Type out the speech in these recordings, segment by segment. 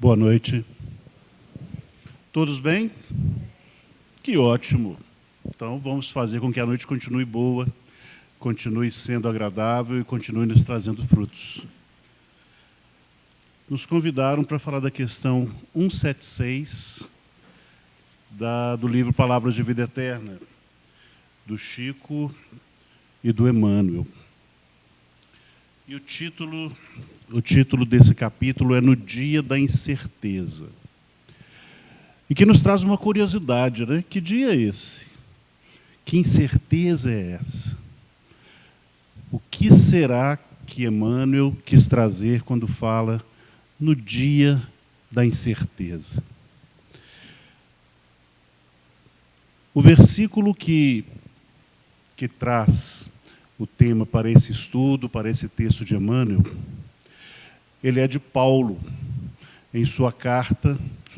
Boa noite. Todos bem? Que ótimo. Então, vamos fazer com que a noite continue boa, continue sendo agradável e continue nos trazendo frutos. Nos convidaram para falar da questão 176 do livro Palavras de Vida Eterna, do Chico e do Emmanuel. E o título desse capítulo é No Dia da Incerteza. E que nos traz uma curiosidade, né? Que dia é esse? Que incerteza é essa? O que será que Emmanuel quis trazer quando fala no dia da incerteza? O versículo que traz o tema para esse estudo, para esse texto de Emmanuel, ele é de Paulo, em sua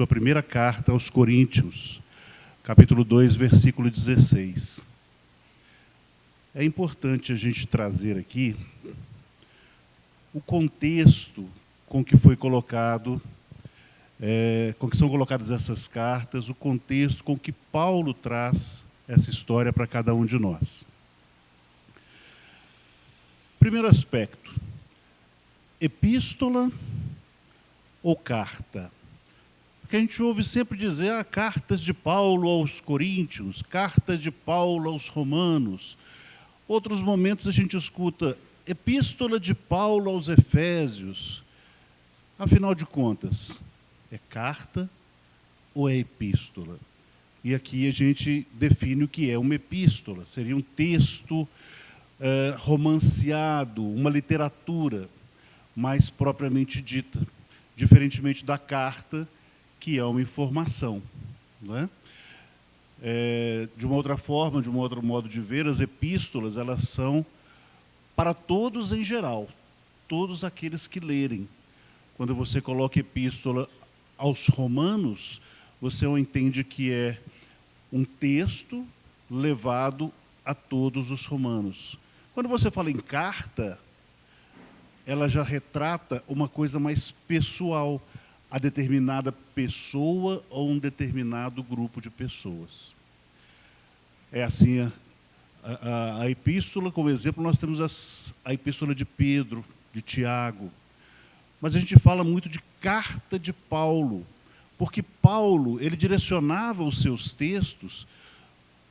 primeira carta aos Coríntios, capítulo 2, versículo 16. É importante a gente trazer aqui o contexto com que foi colocado, com que são colocadas essas cartas, o contexto com que Paulo traz essa história para cada um de nós. Primeiro aspecto, epístola ou carta? Porque a gente ouve sempre dizer, cartas de Paulo aos Coríntios, cartas de Paulo aos Romanos. Outros momentos a gente escuta, epístola de Paulo aos Efésios. Afinal de contas, é carta ou é epístola? E aqui a gente define o que é uma epístola. Seria um texto romanceado, uma literatura mais propriamente dita, diferentemente da carta, que é uma informação, não é? De uma outra forma, de um outro modo de ver, as epístolas, elas são para todos em geral, todos aqueles que lerem. Quando você coloca epístola aos Romanos, você entende que é um texto levado a todos os romanos. Quando você fala em carta, ela já retrata uma coisa mais pessoal, a determinada pessoa ou um determinado grupo de pessoas. É assim, a epístola, como exemplo, nós temos a epístola de Pedro, de Tiago. Mas a gente fala muito de carta de Paulo, porque Paulo, ele direcionava os seus textos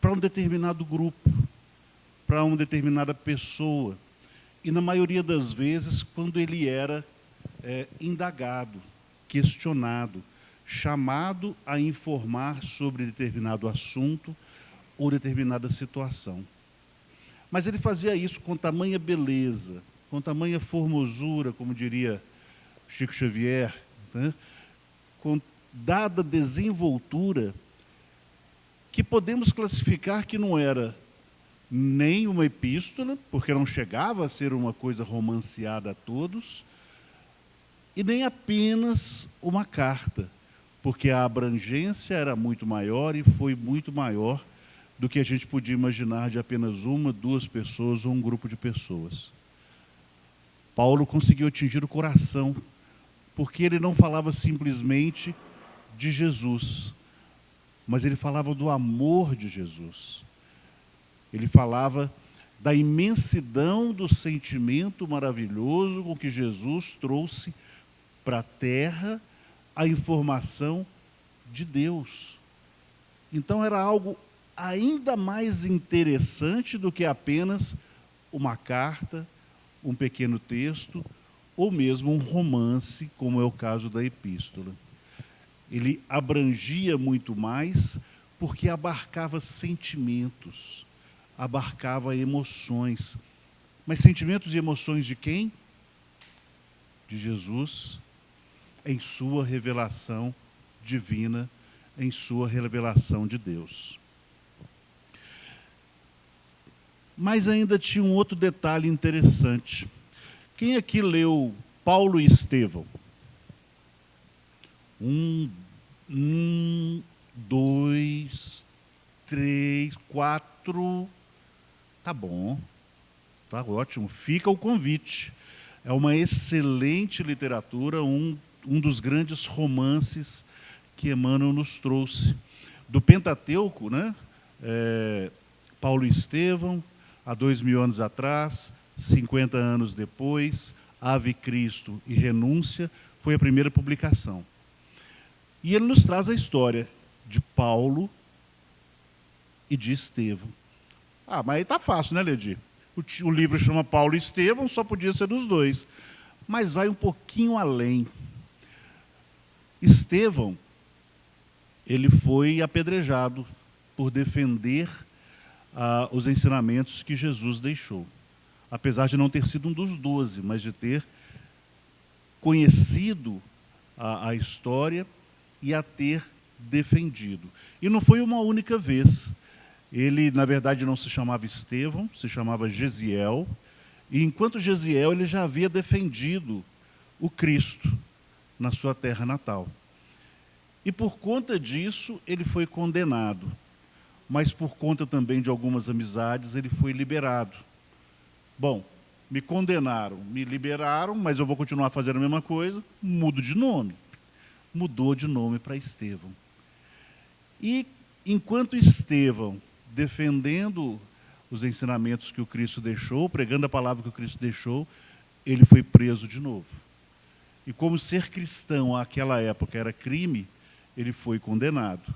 para um determinado grupo, para uma determinada pessoa. E, na maioria das vezes, quando ele era indagado, questionado, chamado a informar sobre determinado assunto ou determinada situação. Mas ele fazia isso com tamanha beleza, com tamanha formosura, como diria Chico Xavier, né? Com dada desenvoltura, que podemos classificar que não era nem uma epístola, porque não chegava a ser uma coisa romanceada a todos, e nem apenas uma carta, porque a abrangência era muito maior e foi muito maior do que a gente podia imaginar de apenas uma, duas pessoas ou um grupo de pessoas. Paulo conseguiu atingir o coração, porque ele não falava simplesmente de Jesus, mas ele falava do amor de Jesus. Ele falava da imensidão do sentimento maravilhoso com que Jesus trouxe para a terra a informação de Deus. Então era algo ainda mais interessante do que apenas uma carta, um pequeno texto, ou mesmo um romance, como é o caso da epístola. Ele abrangia muito mais porque abarcava sentimentos, abarcava emoções. Mas sentimentos e emoções de quem? De Jesus, em sua revelação divina, em sua revelação de Deus. Mas ainda tinha um outro detalhe interessante. Quem aqui leu Paulo e Estevão? Dois, três, quatro. Tá bom, tá ótimo. Fica o convite. É uma excelente literatura, um um dos grandes romances que Emmanuel nos trouxe. Do Pentateuco, né? Paulo e Estevão, há 2000 anos atrás, 50 anos depois, Ave Cristo e Renúncia, foi a primeira publicação. E ele nos traz a história de Paulo e de Estevão. Ah, mas aí está fácil, né, Ledi? O livro chama Paulo e Estevão, só podia ser dos dois. Mas vai um pouquinho além. Estevão, ele foi apedrejado por defender os ensinamentos que Jesus deixou. Apesar de não ter sido um dos 12, mas de ter conhecido a história e a ter defendido. E não foi uma única vez. Ele, na verdade, não se chamava Estevão, se chamava Gesiel. E enquanto Gesiel, ele já havia defendido o Cristo na sua terra natal. E por conta disso, ele foi condenado. Mas por conta também de algumas amizades, ele foi liberado. Bom, me condenaram, me liberaram, mas eu vou continuar fazendo a mesma coisa, mudo de nome. Mudou de nome para Estevão. E enquanto Estevão, defendendo os ensinamentos que o Cristo deixou, pregando a palavra que o Cristo deixou, ele foi preso de novo. E como ser cristão àquela época era crime, ele foi condenado.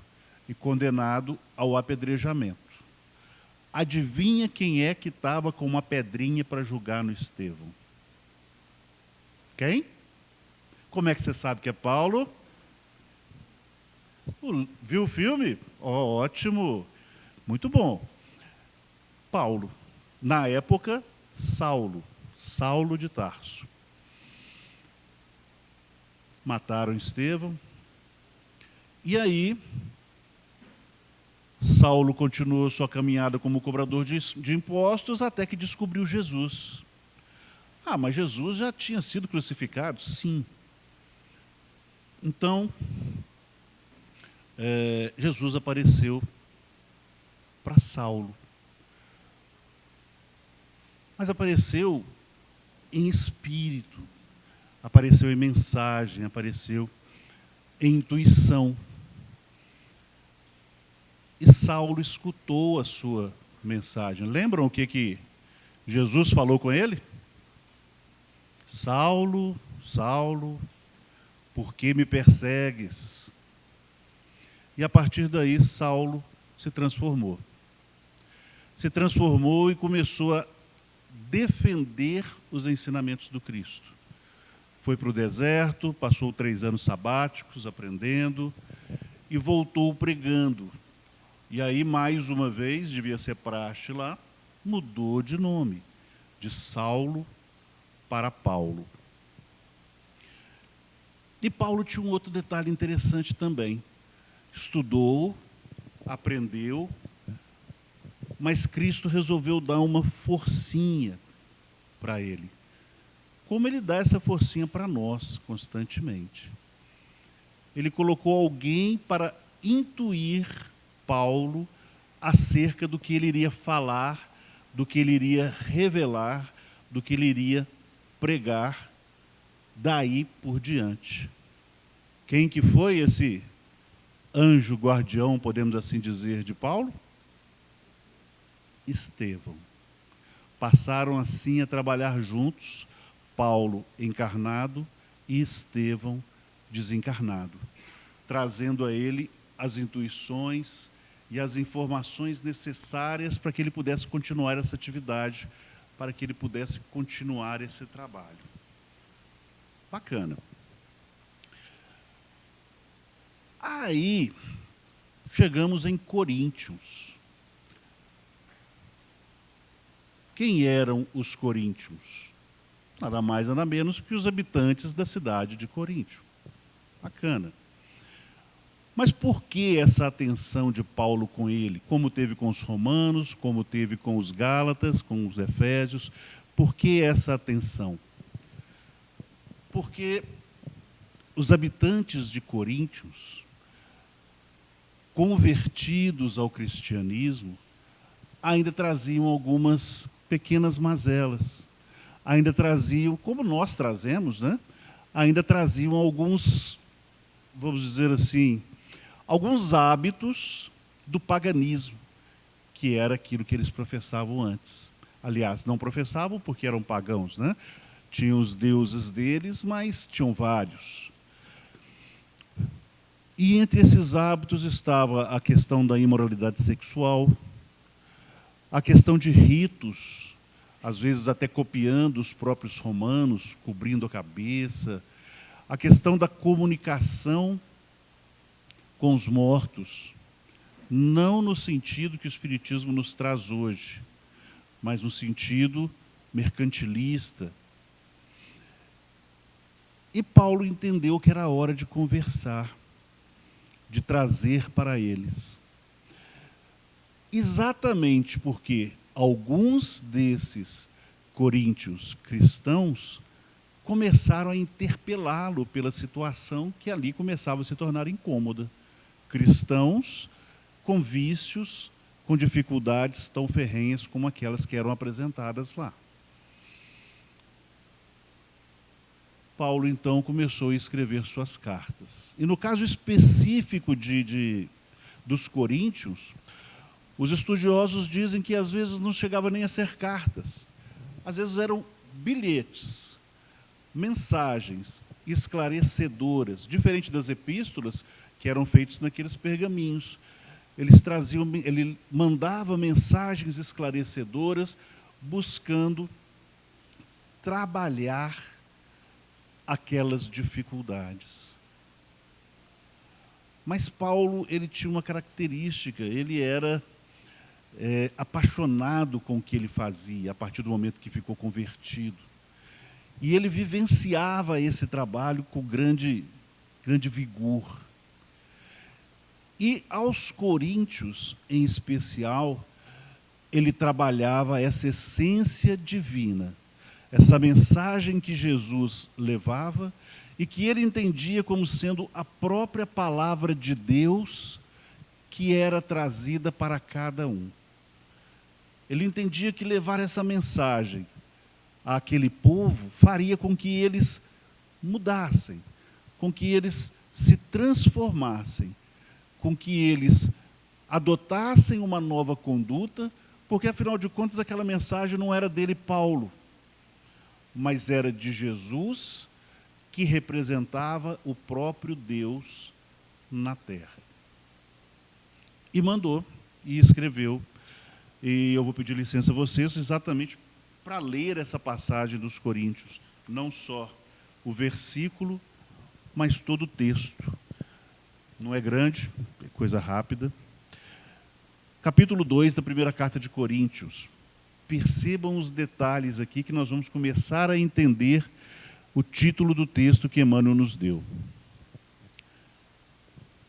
E condenado ao apedrejamento. Adivinha quem é que estava com uma pedrinha para julgar no Estevão? Quem? Como é que você sabe que é Paulo? Viu o filme? Oh, ótimo. Muito bom. Paulo. Na época, Saulo. Saulo de Tarso. Mataram Estevão. E aí, Saulo continuou sua caminhada como cobrador de impostos até que descobriu Jesus. Ah, mas Jesus já tinha sido crucificado? Sim. Então, Jesus apareceu para Saulo. Mas apareceu em espírito, apareceu em mensagem, apareceu em intuição. E Saulo escutou a sua mensagem. Lembram o que Jesus falou com ele? Saulo, Saulo, por que me persegues? E a partir daí, Saulo se transformou. Se transformou e começou a defender os ensinamentos do Cristo. Foi para o deserto, passou 3 anos sabáticos aprendendo e voltou pregando. E aí, mais uma vez, devia ser praxe lá, mudou de nome, de Saulo para Paulo. E Paulo tinha um outro detalhe interessante também. Estudou, aprendeu, mas Cristo resolveu dar uma forcinha para ele. Como ele dá essa forcinha para nós constantemente. Ele colocou alguém para intuir Paulo acerca do que ele iria falar, do que ele iria revelar, do que ele iria pregar daí por diante. Quem que foi esse anjo guardião, podemos assim dizer, de Paulo? Estevão. Passaram assim a trabalhar juntos, Paulo encarnado e Estevão desencarnado, trazendo a ele as intuições e as informações necessárias para que ele pudesse continuar essa atividade, para que ele pudesse continuar esse trabalho. Bacana. Aí, chegamos em Coríntios. Quem eram os coríntios? Nada mais, nada menos que os habitantes da cidade de Coríntio. Bacana. Mas por que essa atenção de Paulo com ele? Como teve com os romanos, como teve com os gálatas, com os efésios? Por que essa atenção? Porque os habitantes de Coríntios, convertidos ao cristianismo, ainda traziam algumas pequenas mazelas. Ainda traziam, como nós trazemos, né? ainda traziam alguns, vamos dizer assim, alguns hábitos do paganismo, que era aquilo que eles professavam antes. Aliás, não professavam porque eram pagãos, né? Tinham os deuses deles, mas tinham vários. E entre esses hábitos estava a questão da imoralidade sexual, a questão de ritos, às vezes até copiando os próprios romanos, cobrindo a cabeça, a questão da comunicação com os mortos, não no sentido que o Espiritismo nos traz hoje, mas no sentido mercantilista. E Paulo entendeu que era hora de conversar, de trazer para eles. Exatamente porque alguns desses coríntios cristãos começaram a interpelá-lo pela situação que ali começava a se tornar incômoda. Cristãos com vícios, com dificuldades tão ferrenhas como aquelas que eram apresentadas lá. Paulo, então, começou a escrever suas cartas. E no caso específico dos coríntios, os estudiosos dizem que às vezes não chegava nem a ser cartas. Às vezes eram bilhetes, mensagens esclarecedoras, diferente das epístolas que eram feitas naqueles pergaminhos. Ele mandava mensagens esclarecedoras, buscando trabalhar aquelas dificuldades. Mas Paulo, ele tinha uma característica, ele era apaixonado com o que ele fazia, a partir do momento que ficou convertido. E ele vivenciava esse trabalho com grande vigor. E aos coríntios, em especial, ele trabalhava essa essência divina, essa mensagem que Jesus levava e que ele entendia como sendo a própria palavra de Deus que era trazida para cada um. Ele entendia que levar essa mensagem àquele povo faria com que eles mudassem, com que eles se transformassem, com que eles adotassem uma nova conduta, porque afinal de contas aquela mensagem não era dele, Paulo, mas era de Jesus, que representava o próprio Deus na terra. E mandou, e escreveu, e eu vou pedir licença a vocês exatamente para ler essa passagem dos Coríntios, não só o versículo, mas todo o texto. Não é grande, é coisa rápida. Capítulo 2 da primeira carta de Coríntios. Percebam os detalhes aqui que nós vamos começar a entender o título do texto que Emmanuel nos deu.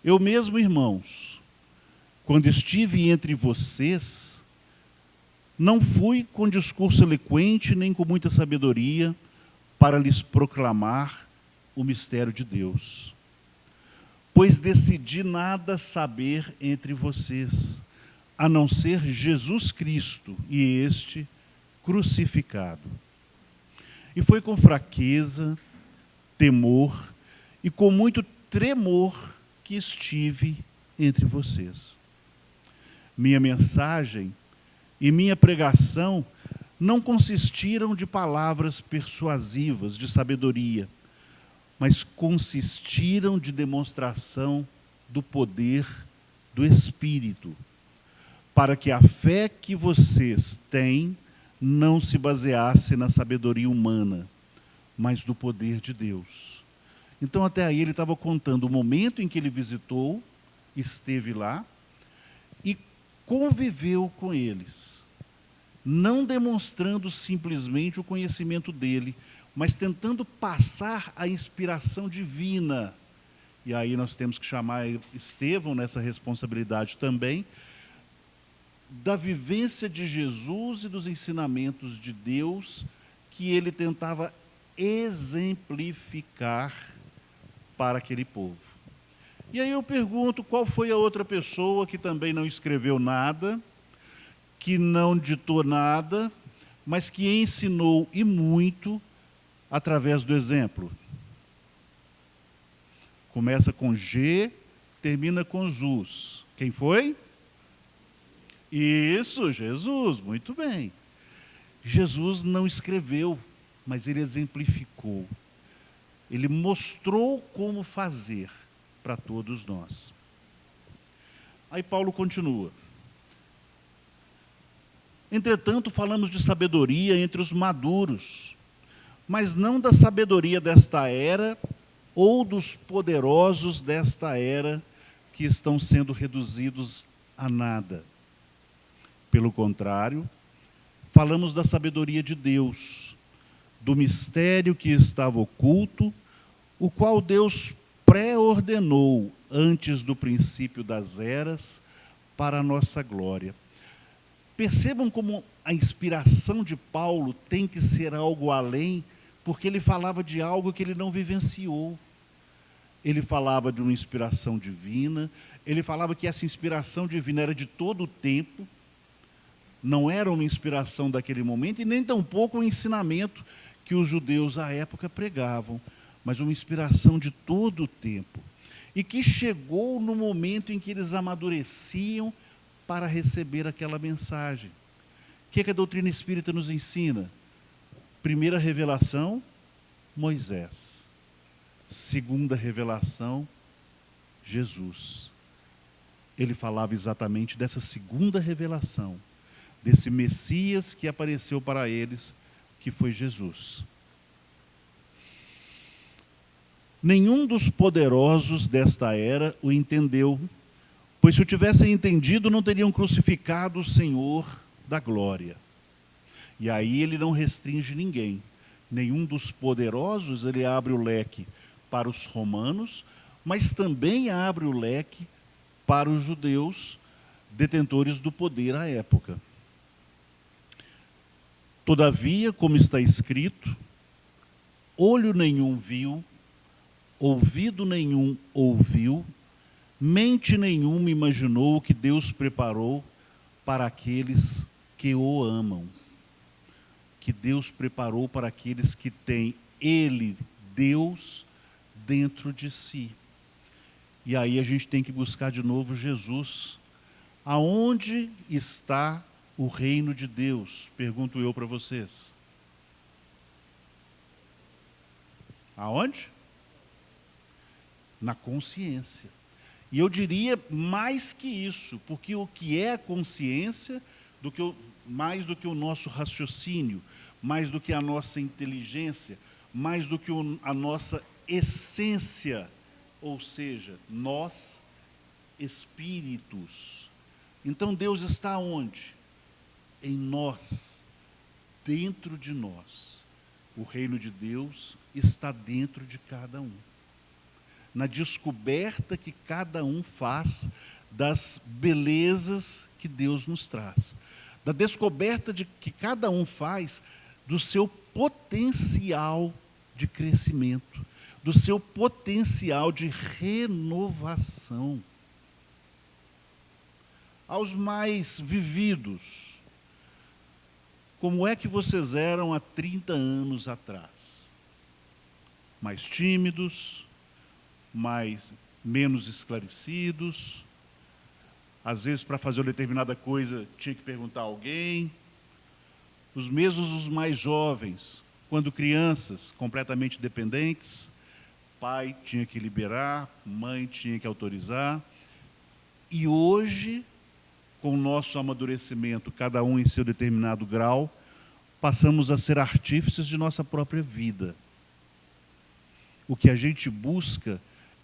Eu mesmo, irmãos, quando estive entre vocês, não fui com discurso eloquente nem com muita sabedoria para lhes proclamar o mistério de Deus, pois decidi nada saber entre vocês, a não ser Jesus Cristo e este crucificado. E foi com fraqueza, temor e com muito tremor que estive entre vocês. Minha mensagem e minha pregação não consistiram de palavras persuasivas, de sabedoria, mas consistiram de demonstração do poder do Espírito, para que a fé que vocês têm não se baseasse na sabedoria humana, mas do poder de Deus. Então, até aí, ele estava contando o momento em que ele visitou, esteve lá, e conviveu com eles, não demonstrando simplesmente o conhecimento dele, mas tentando passar a inspiração divina. E aí nós temos que chamar Estevão nessa responsabilidade também, da vivência de Jesus e dos ensinamentos de Deus que ele tentava exemplificar para aquele povo. E aí eu pergunto, qual foi a outra pessoa que também não escreveu nada, que não ditou nada, mas que ensinou e muito através do exemplo? Começa com G, termina com Zus. Quem foi? Isso, Jesus, muito bem. Jesus não escreveu, mas ele exemplificou. Ele mostrou como fazer para todos nós. Aí Paulo continua. Entretanto, falamos de sabedoria entre os maduros, mas não da sabedoria desta era ou dos poderosos desta era que estão sendo reduzidos a nada. Pelo contrário, falamos da sabedoria de Deus, do mistério que estava oculto, o qual Deus pré-ordenou antes do princípio das eras para a nossa glória. Percebam como a inspiração de Paulo tem que ser algo além, porque ele falava de algo que ele não vivenciou. Ele falava de uma inspiração divina, ele falava que essa inspiração divina era de todo o tempo, não era uma inspiração daquele momento, e nem tampouco um ensinamento que os judeus à época pregavam, mas uma inspiração de todo o tempo. E que chegou no momento em que eles amadureciam para receber aquela mensagem. O que a doutrina espírita nos ensina? Primeira revelação, Moisés. Segunda revelação, Jesus. Ele falava exatamente dessa segunda revelação, desse Messias que apareceu para eles, que foi Jesus. Nenhum dos poderosos desta era o entendeu, pois se o tivessem entendido, não teriam crucificado o Senhor da glória. E aí ele não restringe ninguém. Nenhum dos poderosos, ele abre o leque para os romanos, mas também abre o leque para os judeus, detentores do poder à época. Todavia, como está escrito, olho nenhum viu, ouvido nenhum ouviu, mente nenhuma imaginou o que Deus preparou para aqueles que o amam. Que Deus preparou para aqueles que têm Ele, Deus, dentro de si. E aí a gente tem que buscar de novo Jesus. Aonde está o reino de Deus? Pergunto eu para vocês. Aonde? Na consciência. E eu diria mais que isso, porque o que é a consciência, mais do que o nosso raciocínio, mais do que a nossa inteligência, mais do que a nossa essência, ou seja, nós, espíritos. Então Deus está onde? Em nós, dentro de nós. O reino de Deus está dentro de cada um. Na descoberta que cada um faz das belezas que Deus nos traz. Da descoberta que cada um faz do seu potencial de crescimento, do seu potencial de renovação. Aos mais vividos, como é que vocês eram há 30 anos atrás? Mais tímidos, menos esclarecidos, às vezes para fazer uma determinada coisa tinha que perguntar a alguém. Os mesmos os mais jovens, quando crianças completamente dependentes, pai tinha que liberar, mãe tinha que autorizar. E hoje, com o nosso amadurecimento, cada um em seu determinado grau, passamos a ser artífices de nossa própria vida. O que a gente busca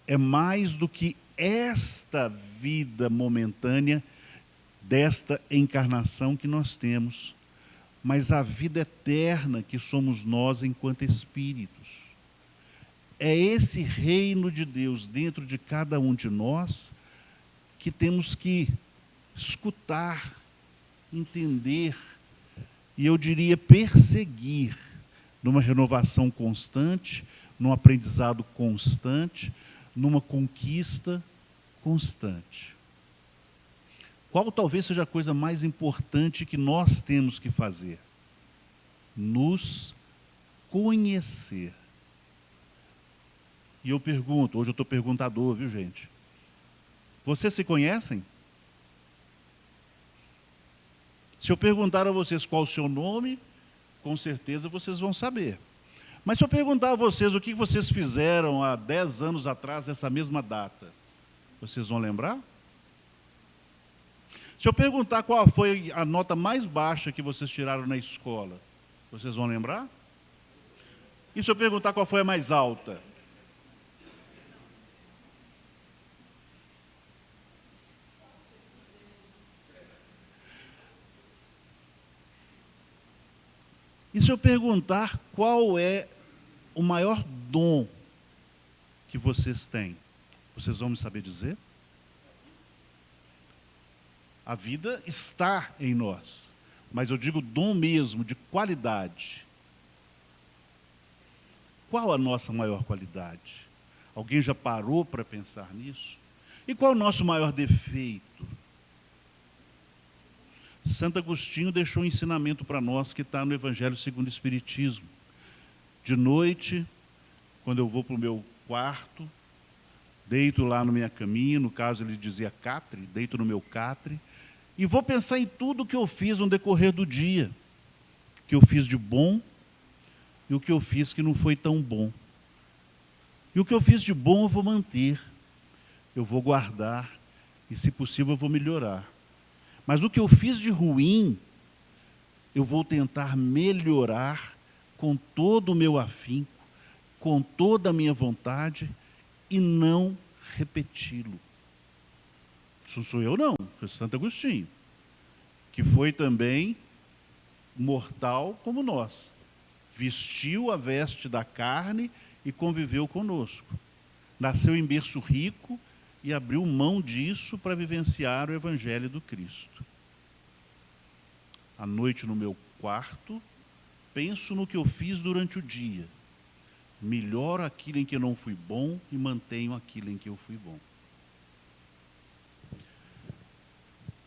é mais do que esta vida momentânea, desta encarnação que nós temos, mas a vida eterna que somos nós enquanto espíritos. É esse reino de Deus dentro de cada um de nós que temos que escutar, entender, e eu diria perseguir, numa renovação constante, num aprendizado constante, numa conquista constante. Qual talvez seja a coisa mais importante que nós temos que fazer? Nos conhecer. E eu pergunto, hoje eu estou perguntador, viu, gente? Vocês se conhecem? Se eu perguntar a vocês qual o seu nome, com certeza vocês vão saber. Mas se eu perguntar a vocês o que vocês fizeram há 10 anos atrás, nessa mesma data, vocês vão lembrar? Se eu perguntar qual foi a nota mais baixa que vocês tiraram na escola, vocês vão lembrar? E se eu perguntar qual foi a mais alta? E se eu perguntar qual é o maior dom que vocês têm, vocês vão me saber dizer? A vida está em nós, mas eu digo dom mesmo, de qualidade. Qual a nossa maior qualidade? Alguém já parou para pensar nisso? E qual o nosso maior defeito? Santo Agostinho deixou um ensinamento para nós que está no Evangelho segundo o Espiritismo. De noite, quando eu vou para o meu quarto, deito lá na minha caminha, no caso ele dizia catre, deito no meu catre, e vou pensar em tudo que eu fiz no decorrer do dia, o que eu fiz de bom e o que eu fiz que não foi tão bom. E o que eu fiz de bom eu vou manter, eu vou guardar, e se possível eu vou melhorar. Mas o que eu fiz de ruim, eu vou tentar melhorar com todo o meu afinco, com toda a minha vontade, e não repeti-lo. Isso sou eu não, foi Santo Agostinho, que foi também mortal como nós. Vestiu a veste da carne e conviveu conosco. Nasceu em berço rico e abriu mão disso para vivenciar o Evangelho do Cristo. À noite no meu quarto, penso no que eu fiz durante o dia. Melhoro aquilo em que eu não fui bom e mantenho aquilo em que eu fui bom.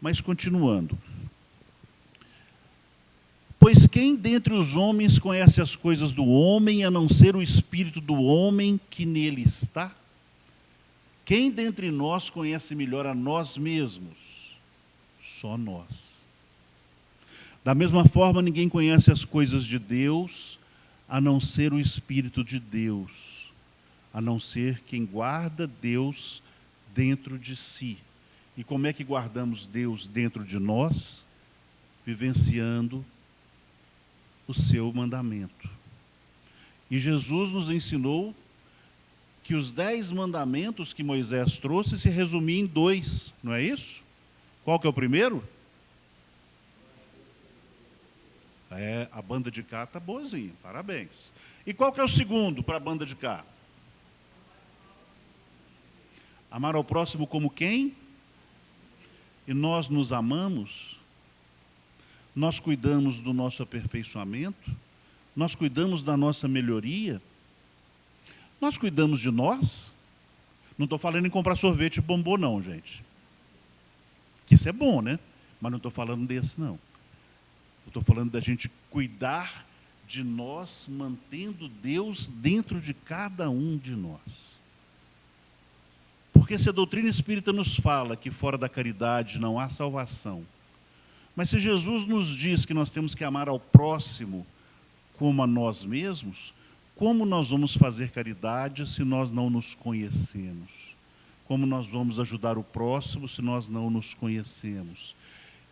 Mas continuando. Pois quem dentre os homens conhece as coisas do homem, a não ser o espírito do homem que nele está? Quem dentre nós conhece melhor a nós mesmos? Só nós. Da mesma forma, ninguém conhece as coisas de Deus, a não ser o Espírito de Deus, a não ser quem guarda Deus dentro de si. E como é que guardamos Deus dentro de nós? Vivenciando o seu mandamento. E Jesus nos ensinou que os 10 mandamentos que Moisés trouxe se resumiam em 2, não é isso? Qual que é o primeiro? A banda de cá está boazinha, parabéns. E qual que é o segundo para a banda de cá? Amar ao próximo como quem? E nós nos amamos? Nós cuidamos do nosso aperfeiçoamento? Nós cuidamos da nossa melhoria? Nós cuidamos de nós? Não estou falando em comprar sorvete e bombom não, gente. Que isso é bom, né? Mas não estou falando desse não. Estou falando da gente cuidar de nós, mantendo Deus dentro de cada um de nós. Porque se a doutrina espírita nos fala que fora da caridade não há salvação, mas se Jesus nos diz que nós temos que amar ao próximo como a nós mesmos, como nós vamos fazer caridade se nós não nos conhecemos? Como nós vamos ajudar o próximo se nós não nos conhecemos?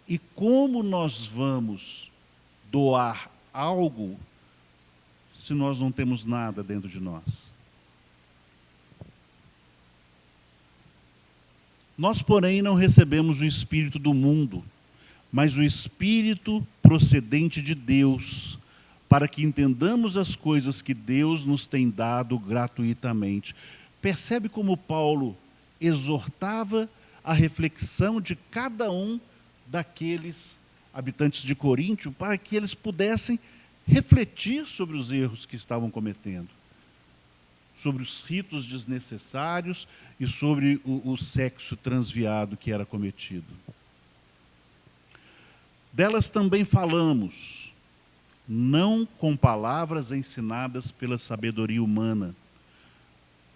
E como nós vamos doar algo se nós não temos nada dentro de nós? Nós, porém, não recebemos o Espírito do mundo, mas o Espírito procedente de Deus, para que entendamos as coisas que Deus nos tem dado gratuitamente. Percebe como Paulo exortava a reflexão de cada um daqueles habitantes de Coríntio, para que eles pudessem refletir sobre os erros que estavam cometendo, sobre os ritos desnecessários e sobre o sexo transviado que era cometido. Delas também falamos, não com palavras ensinadas pela sabedoria humana,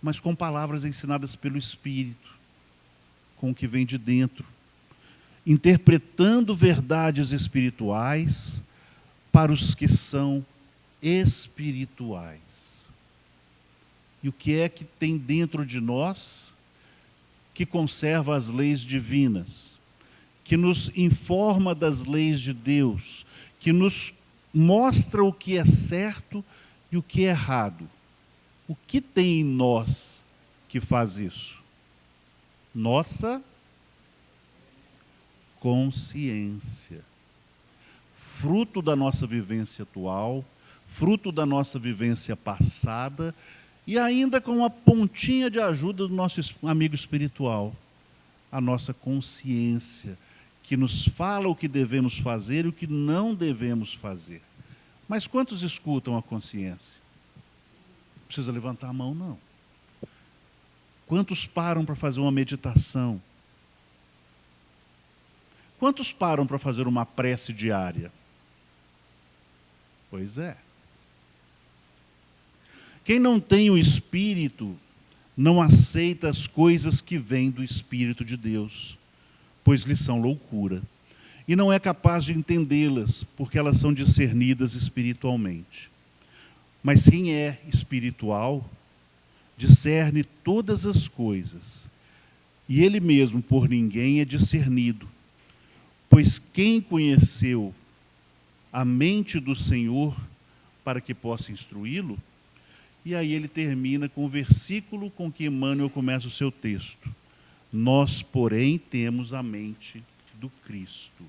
mas com palavras ensinadas pelo Espírito, com o que vem de dentro, interpretando verdades espirituais para os que são espirituais. E o que é que tem dentro de nós que conserva as leis divinas, que nos informa das leis de Deus, que nos mostra o que é certo e o que é errado? O que tem em nós que faz isso? Nossa consciência. Fruto da nossa vivência atual, fruto da nossa vivência passada, e ainda com uma pontinha de ajuda do nosso amigo espiritual, a nossa consciência, que nos fala o que devemos fazer e o que não devemos fazer. Mas quantos escutam a consciência? Não precisa levantar a mão, não. Quantos param para fazer uma meditação? Quantos param para fazer uma prece diária? Pois é. Quem não tem o Espírito não aceita as coisas que vêm do Espírito de Deus, pois lhes são loucura, e não é capaz de entendê-las, porque elas são discernidas espiritualmente. Mas quem é espiritual discerne todas as coisas, e ele mesmo por ninguém é discernido, pois quem conheceu a mente do Senhor para que possa instruí-lo? E aí ele termina com o versículo com que Emmanuel começa o seu texto. Nós, porém, temos a mente do Cristo.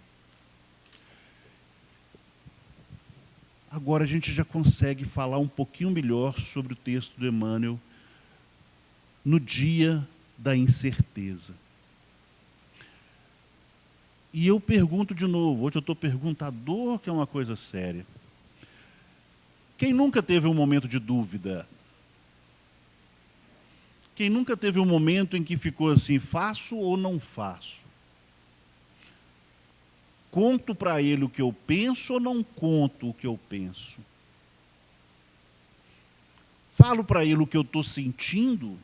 Agora a gente já consegue falar um pouquinho melhor sobre o texto do Emmanuel no dia da incerteza. E eu pergunto de novo, hoje eu estou perguntador, que é uma coisa séria. Quem nunca teve um momento de dúvida? Quem nunca teve um momento em que ficou assim, faço ou não faço? Conto para ele o que eu penso ou não conto o que eu penso? Falo para ele o que eu estou sentindo?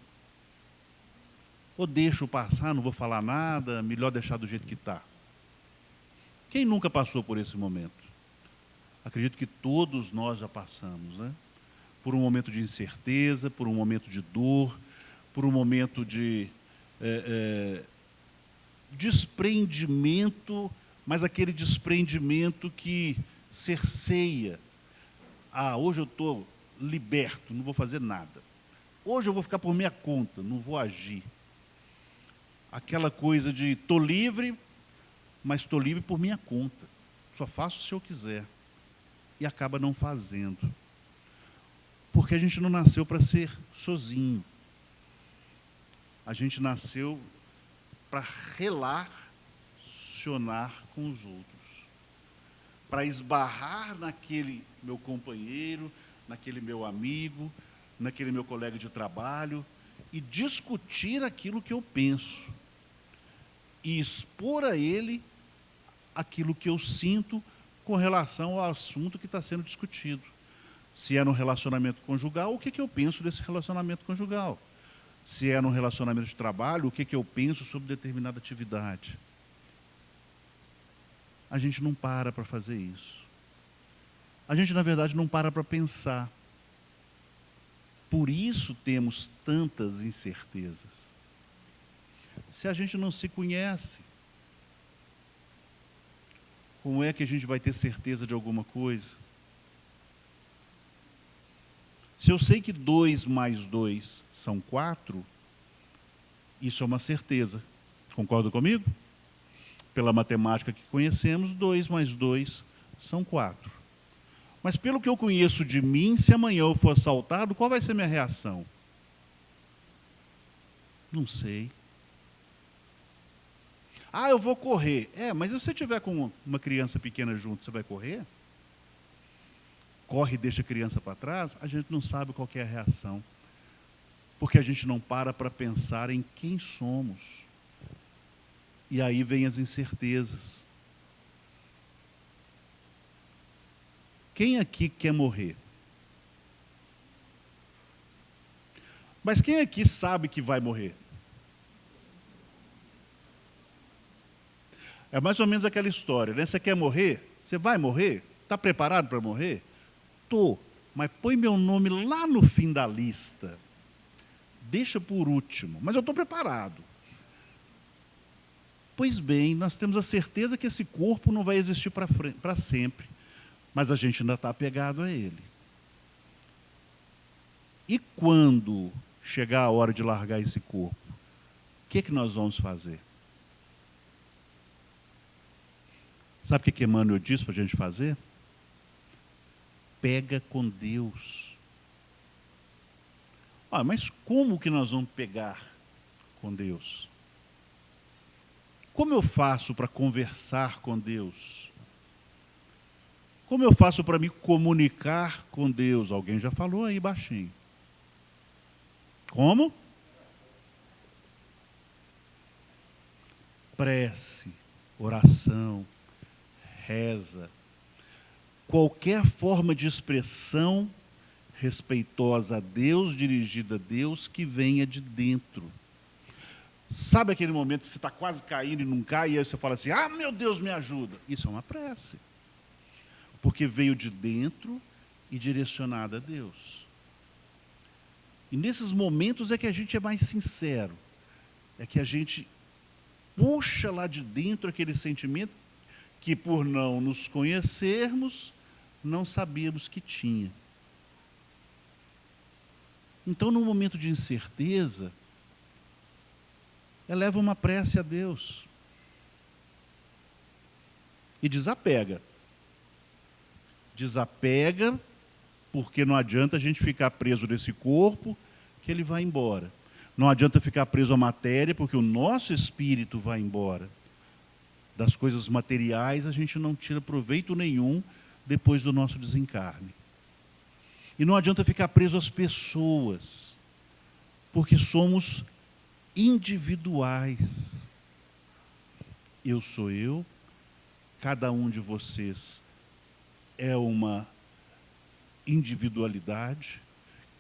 Ou deixo passar, não vou falar nada, melhor deixar do jeito que está? Quem nunca passou por esse momento? Acredito que todos nós já passamos, né? Por um momento de incerteza, por um momento de dor, por um momento de desprendimento, mas aquele desprendimento que cerceia. Ah, hoje eu estou liberto, não vou fazer nada. Hoje eu vou ficar por minha conta, não vou agir. Aquela coisa de estou livre, mas estou livre por minha conta. Só faço se eu quiser. E acaba não fazendo. Porque a gente não nasceu para ser sozinho. A gente nasceu para relacionar com os outros. Para esbarrar naquele meu companheiro, naquele meu amigo, naquele meu colega de trabalho e discutir aquilo que eu penso. E expor a ele aquilo que eu sinto com relação ao assunto que está sendo discutido. Se é no relacionamento conjugal, o que eu penso desse relacionamento conjugal? Se é no relacionamento de trabalho, o que eu penso sobre determinada atividade? A gente não para fazer isso. A gente, na verdade, não para pensar. Por isso temos tantas incertezas. Se a gente não se conhece, como é que a gente vai ter certeza de alguma coisa? Se eu sei que 2 mais 2 são 4, isso é uma certeza. Concorda comigo? Pela matemática que conhecemos, 2 mais 2 são 4. Mas pelo que eu conheço de mim, se amanhã eu for assaltado, qual vai ser a minha reação? Não sei. Ah, eu vou correr. Mas se você tiver com uma criança pequena junto, você vai correr? Corre e deixa a criança para trás? A gente não sabe qual que é a reação. Porque a gente não para pensar em quem somos. E aí vem as incertezas. Quem aqui quer morrer? Mas quem aqui sabe que vai morrer? É mais ou menos aquela história, né? Você quer morrer? Você vai morrer? Está preparado para morrer? Tô, mas põe meu nome lá no fim da lista. Deixa por último, mas eu estou preparado. Pois bem, nós temos a certeza que esse corpo não vai existir para sempre, mas a gente ainda está apegado a ele. E quando chegar a hora de largar esse corpo, o que nós vamos fazer? Sabe o que Emmanuel diz para a gente fazer? Pega com Deus. Ah, mas como que nós vamos pegar com Deus? Como eu faço para conversar com Deus? Como eu faço para me comunicar com Deus? Alguém já falou aí baixinho. Como? Prece, oração, reza, qualquer forma de expressão respeitosa a Deus, dirigida a Deus, que venha de dentro. Sabe aquele momento que você está quase caindo e não cai, e aí você fala assim, ah, meu Deus, me ajuda. Isso é uma prece. Porque veio de dentro e direcionada a Deus. E nesses momentos é que a gente é mais sincero. É que a gente puxa lá de dentro aquele sentimento que, por não nos conhecermos, não sabíamos que tinha. Então, no momento de incerteza, eleva uma prece a Deus. E desapega. Desapega, porque não adianta a gente ficar preso nesse corpo, que ele vai embora. Não adianta ficar preso à matéria, porque o nosso espírito vai embora. Das coisas materiais a gente não tira proveito nenhum depois do nosso desencarne. E não adianta ficar preso às pessoas, porque somos individuais. Eu sou eu, cada um de vocês é uma individualidade,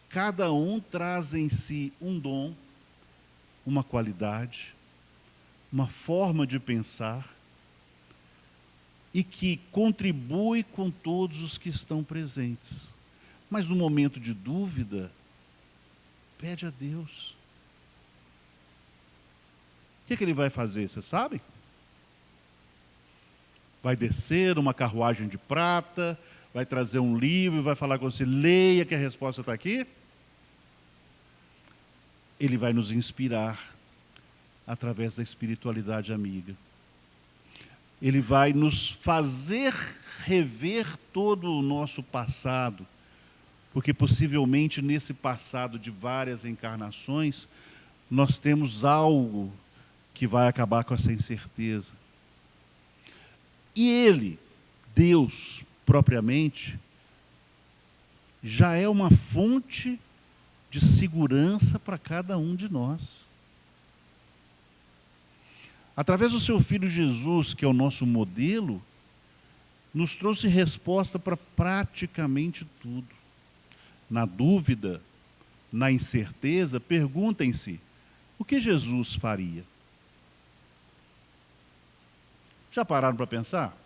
cada um traz em si um dom, uma qualidade, uma forma de pensar, e que contribui com todos os que estão presentes. Mas no momento de dúvida, pede a Deus. O que ele vai fazer, você sabe? Vai descer uma carruagem de prata, vai trazer um livro e vai falar com você, leia que a resposta está aqui. Ele vai nos inspirar através da espiritualidade amiga. Ele vai nos fazer rever todo o nosso passado, porque possivelmente nesse passado de várias encarnações, nós temos algo que vai acabar com essa incerteza. E ele, Deus propriamente, já é uma fonte de segurança para cada um de nós. Através do seu Filho Jesus, que é o nosso modelo, nos trouxe resposta para praticamente tudo. Na dúvida, na incerteza, perguntem-se, o que Jesus faria? Já pararam para pensar?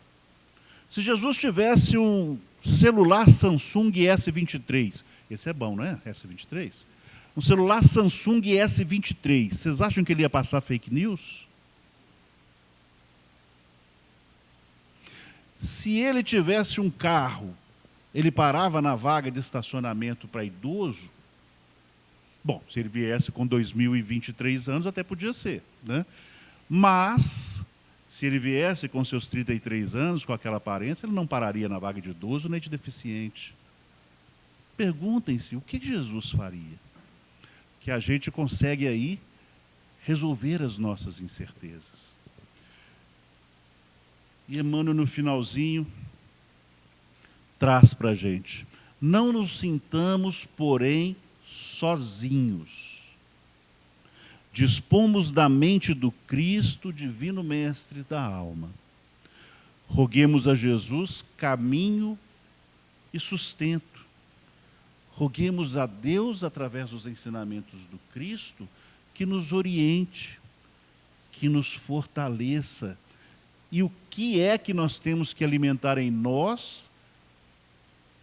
Se Jesus tivesse um celular Samsung S23, esse é bom, não é? S23? Um celular Samsung S23, vocês acham que ele ia passar fake news? Se ele tivesse um carro, ele parava na vaga de estacionamento para idoso? Bom, se ele viesse com 2023 anos, até podia ser, né? Mas, se ele viesse com seus 33 anos, com aquela aparência, ele não pararia na vaga de idoso nem de deficiente. Perguntem-se, o que Jesus faria? Que a gente consegue aí resolver as nossas incertezas. E Emmanuel, no finalzinho, traz para a gente, não nos sintamos, porém, sozinhos. Dispomos da mente do Cristo, divino mestre da alma. Roguemos a Jesus caminho e sustento. Roguemos a Deus, através dos ensinamentos do Cristo, que nos oriente, que nos fortaleça. E o que é que nós temos que alimentar em nós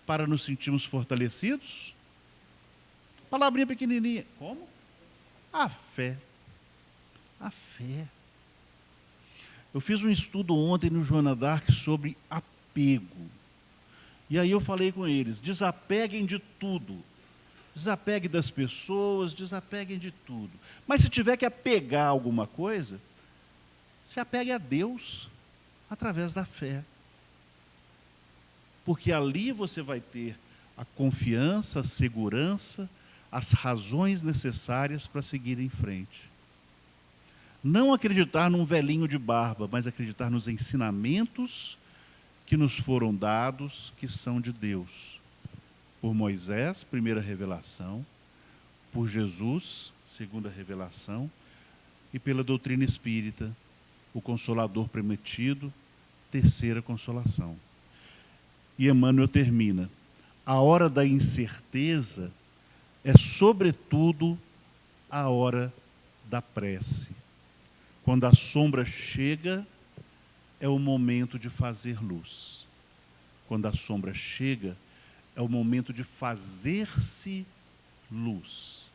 para nos sentirmos fortalecidos? Palavrinha pequenininha. Como? A fé. A fé. Eu fiz um estudo ontem no Joana d'Arc sobre apego. E aí eu falei com eles, desapeguem de tudo. Desapegue das pessoas, desapeguem de tudo. Mas se tiver que apegar a alguma coisa, se apegue a Deus através da fé. Porque ali você vai ter a confiança, a segurança, as razões necessárias para seguir em frente. Não acreditar num velhinho de barba, mas acreditar nos ensinamentos que nos foram dados, que são de Deus. Por Moisés, primeira revelação, por Jesus, segunda revelação, e pela doutrina espírita, o Consolador prometido, terceira consolação. E Emmanuel termina: a hora da incerteza é, sobretudo, a hora da prece. Quando a sombra chega, é o momento de fazer luz. Quando a sombra chega, é o momento de fazer-se luz.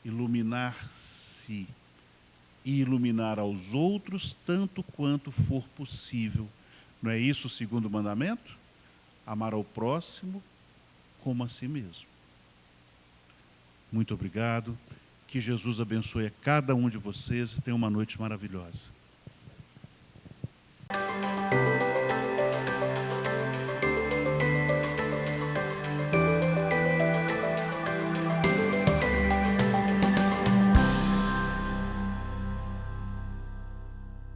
Iluminar-se e iluminar aos outros tanto quanto for possível. Não é isso o segundo mandamento? Amar ao próximo como a si mesmo. Muito obrigado. Que Jesus abençoe a cada um de vocês e tenha uma noite maravilhosa.